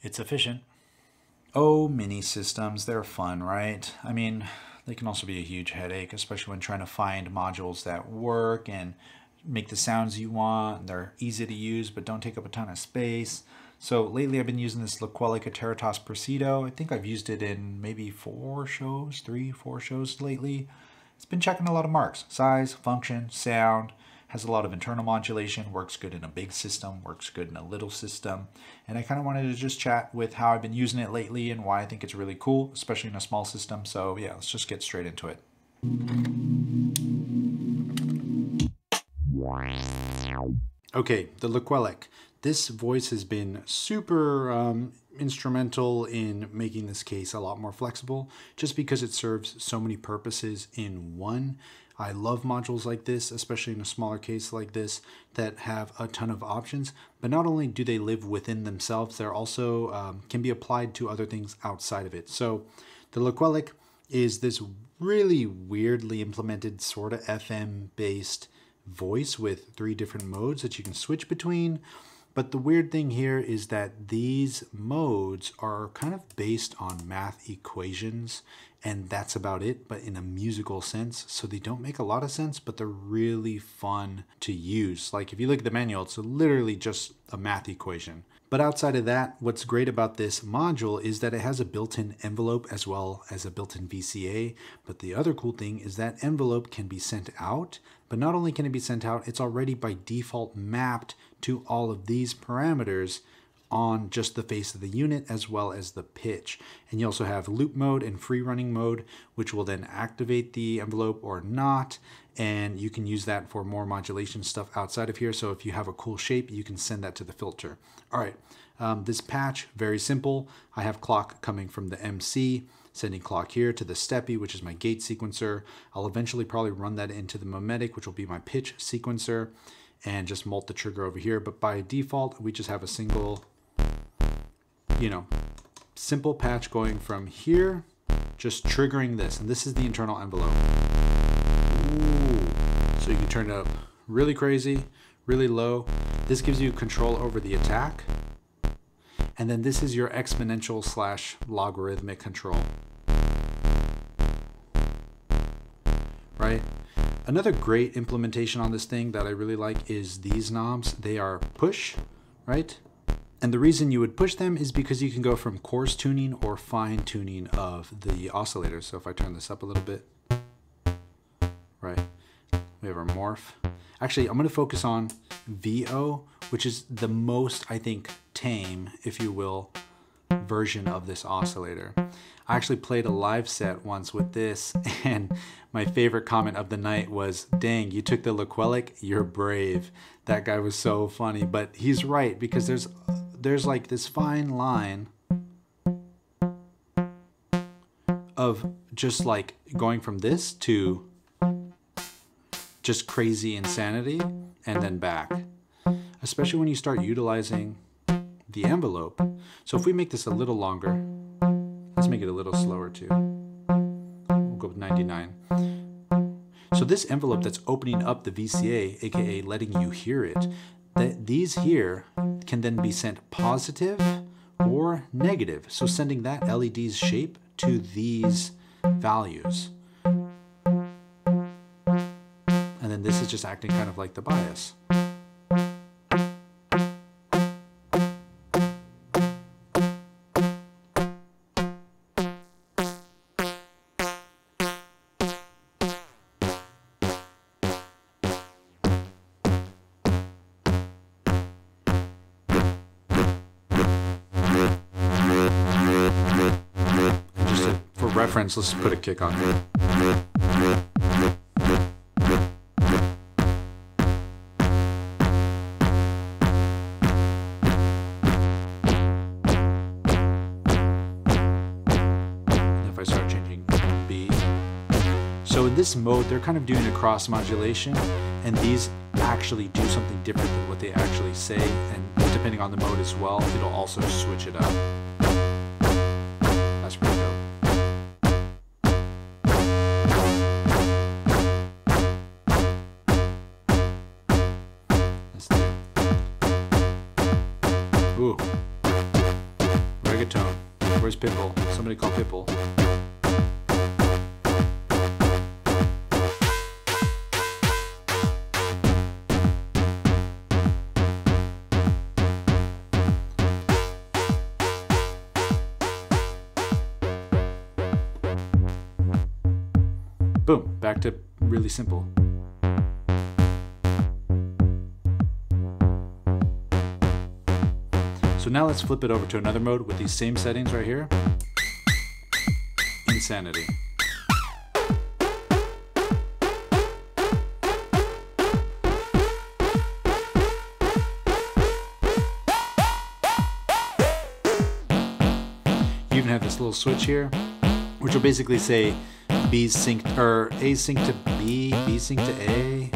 It's efficient. Oh, mini systems, they're fun, right? I mean, they can also be a huge headache, especially when trying to find modules that work and make the sounds you want. They're easy to use, but don't take up a ton of space. So lately I've been using this Loquelic Iteritas Percido. I think I've used it in maybe 4 shows lately. It's been checking a lot of marks: size, function, sound. Has a lot of internal modulation, works good in a big system, works good in a little system. And I kind of wanted to just chat with how I've been using it lately and why I think it's really cool, especially in a small system. So yeah, let's just get straight into it. Okay, the Loquelic. This voice has been super instrumental in making this case a lot more flexible, just because it serves so many purposes in one. I love modules like this, especially in a smaller case like this, that have a ton of options. But not only do they live within themselves, they're also can be applied to other things outside of it. So the Loquelic is this really weirdly implemented sort of FM-based voice with 3 different modes that you can switch between. But the weird thing here is that these modes are kind of based on math equations, and that's about it, but in a musical sense. So they don't make a lot of sense, but they're really fun to use. Like if you look at the manual, it's literally just a math equation. But outside of that, what's great about this module is that it has a built-in envelope as well as a built-in VCA. But the other cool thing is that envelope can be sent out, but not only can it be sent out, it's already by default mapped to all of these parameters on just the face of the unit as well as the pitch. And you also have loop mode and free running mode, which will then activate the envelope or not. And you can use that for more modulation stuff outside of here. So if you have a cool shape, you can send that to the filter. All right, this patch, very simple. I have clock coming from the MC, sending clock here to the steppy, which is my gate sequencer. I'll eventually probably run that into the mimetic, which will be my pitch sequencer, and just mult the trigger over here. But by default, we just have a single, simple patch going from here, just triggering this. And this is the internal envelope. Ooh. So you can turn it up really crazy, really low. This gives you control over the attack. And then this is your exponential / logarithmic control. Right? Another great implementation on this thing that I really like is these knobs. They are push, right? And the reason you would push them is because you can go from coarse tuning or fine tuning of the oscillator. So if I turn this up a little bit, right, we have our morph. Actually, I'm going to focus on VO, which is the most, I think, tame, if you will, version of this oscillator. I actually played a live set once with this, and my favorite comment of the night was, "Dang, you took the Loquelic, you're brave." That guy was so funny, but he's right, because there's like this fine line of just like going from this to just crazy insanity and then back, especially when you start utilizing the envelope. So if we make this a little longer, let's make it a little slower too. We'll go with 99. So this envelope that's opening up the VCA, aka letting you hear it, these here can then be sent positive or negative. So sending that LED's shape to these values. And then this is just acting kind of like the bias. For reference, let's put a kick on here. If I start changing B. So in this mode, they're kind of doing a cross modulation, and these actually do something different than what they actually say, and depending on the mode as well, it'll also switch it up. That's pretty dope. Ooh. reggaeton. Where's Pitbull? Somebody call Pitbull. Boom, back to really simple. So now let's flip it over to another mode with these same settings right here. Insanity. You even have this little switch here, which will basically say B synced, or A synced to B, B synced to A.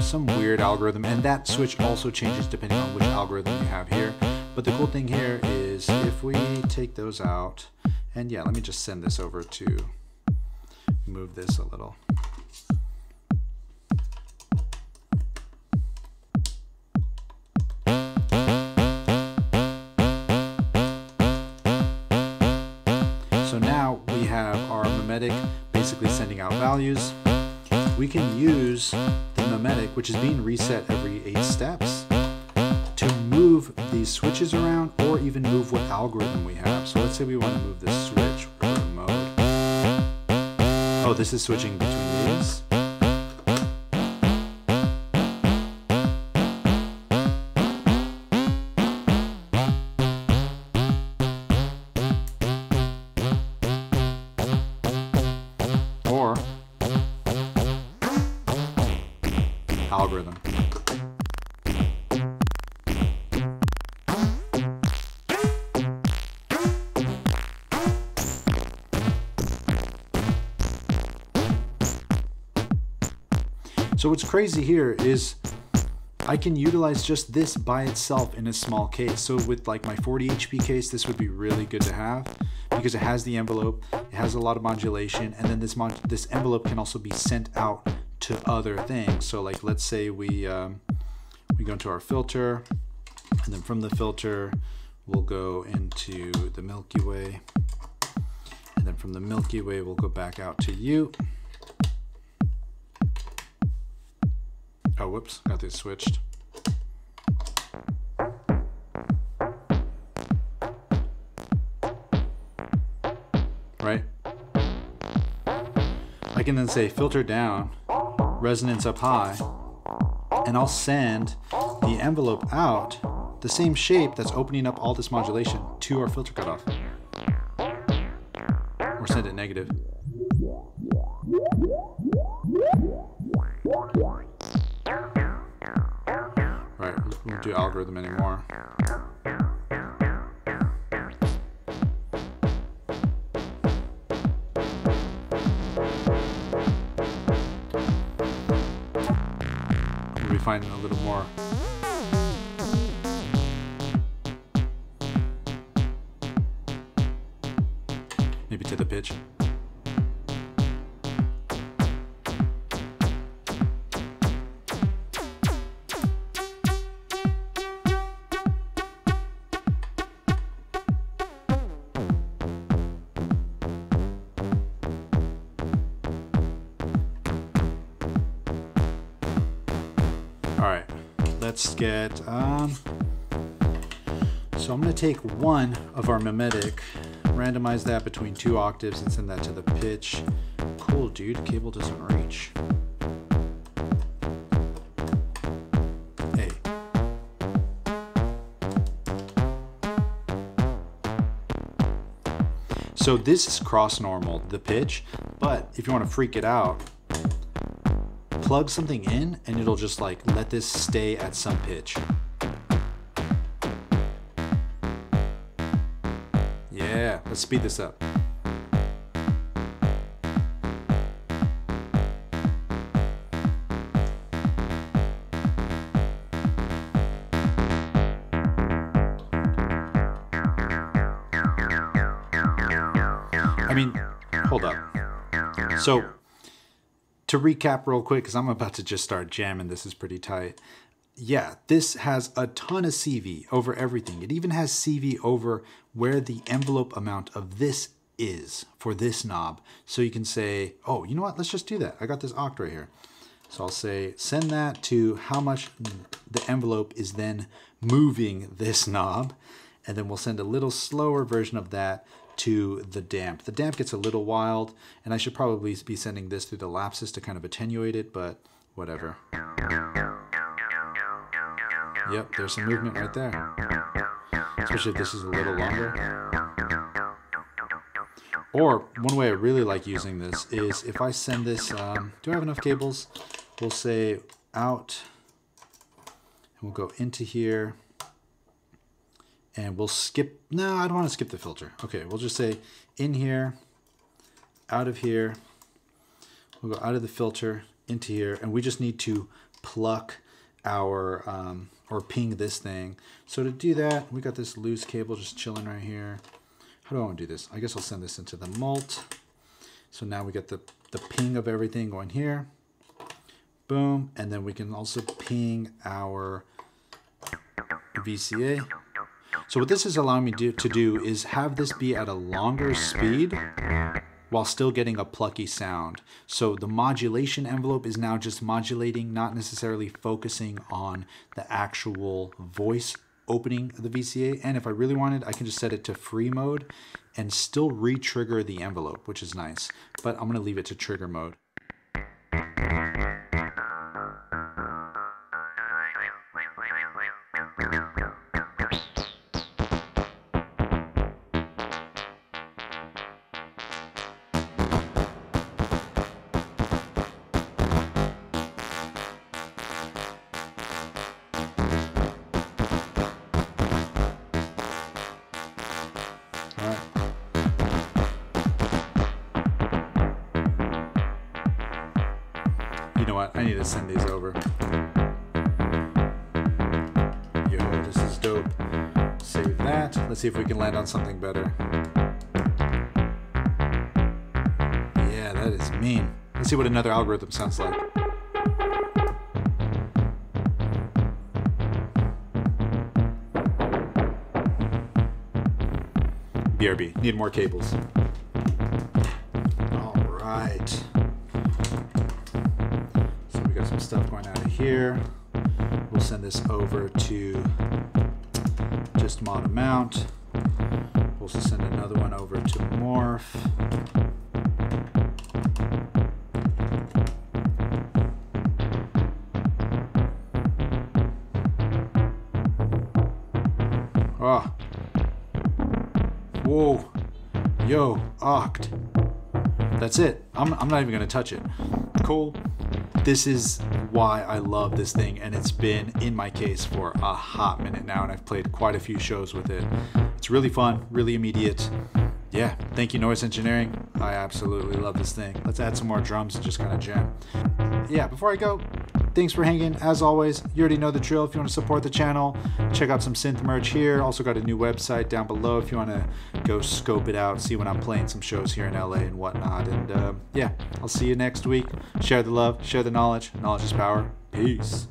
Some weird algorithm, and that switch also changes depending on which algorithm you have here. But the cool thing here is if we take those out, and yeah, let me just send this over to move this a little. So now we have our mimetic basically sending out values. We can use the mimetic, which is being reset every 8 steps, to move these switches around or even move what algorithm we have. So let's say we want to move this switch or mode. Oh, this is switching between these. Or algorithm. So what's crazy here is I can utilize just this by itself in a small case. So with like my 40 HP case, this would be really good to have because it has the envelope, it has a lot of modulation, and then this envelope can also be sent out to other things. So like let's say we go into our filter, and then from the filter we'll go into the Milky Way, and then from the Milky Way we'll go back out to you. Oh, whoops, got this switched. Right? I can then say filter down, resonance up high, and I'll send the envelope out, the same shape that's opening up all this modulation, to our filter cutoff. Or send it negative. Right, we won't do algorithm anymore. We'll be finding a little more. Maybe to the pitch. Alright, let's get, so I'm going to take one of our mimetic, randomize that between 2 octaves and send that to the pitch. Cool, dude, cable doesn't reach. A. So this is cross normal, the pitch, but if you want to freak it out, plug something in and it'll just like let this stay at some pitch. Yeah, let's speed this up. I mean, hold up. So to recap real quick, because I'm about to just start jamming, this is pretty tight. yeah, this has a ton of CV over everything. It even has CV over where the envelope amount of this is for this knob. So you can say, oh, you know what? Let's just do that. I got this oct right here. So I'll say, send that to how much the envelope is then moving this knob. And then we'll send a little slower version of that to the damp. The damp gets a little wild, and I should probably be sending this through the lapses to kind of attenuate it, but whatever. Yep, there's some movement right there. Especially if this is a little longer. Or one way I really like using this is if I send this, do I have enough cables? We'll say out, and we'll go into here, and we'll skip, no, I don't want to skip the filter. Okay, we'll just say in here, out of here, we'll go out of the filter, into here, and we just need to pluck our, or ping this thing. So to do that, we got this loose cable just chilling right here. How do I want to do this? I guess I'll send this into the mult. So now we get the ping of everything going here. Boom. And then we can also ping our VCA. So what this is allowing me to do is have this be at a longer speed while still getting a plucky sound. So the modulation envelope is now just modulating, not necessarily focusing on the actual voice opening of the VCA. And if I really wanted, I can just set it to free mode and still re-trigger the envelope, which is nice. But I'm gonna leave it to trigger mode. You know what? I need to send these over. Yo, this is dope. Save that. Let's see if we can land on something better. Yeah, that is mean. Let's see what another algorithm sounds like. BRB. Need more cables. All right. Some stuff going out of here. We'll send this over to just mod amount. We'll also send another one over to morph. Oh. Whoa. Yo, oct. That's it. I'm not even gonna touch it. Cool. This is why I love this thing, and it's been in my case for a hot minute now, and I've played quite a few shows with it. It's really fun, really immediate. Yeah, thank you Noise Engineering. I absolutely love this thing. Let's add some more drums and just kind of jam. Yeah, before I go, thanks for hanging. As always, you already know the drill. If you want to support the channel, check out some synth merch here. Also got a new website down below if you want to go scope it out, see when I'm playing some shows here in LA and whatnot. And yeah, I'll see you next week. Share the love, share the knowledge. Knowledge is power. Peace.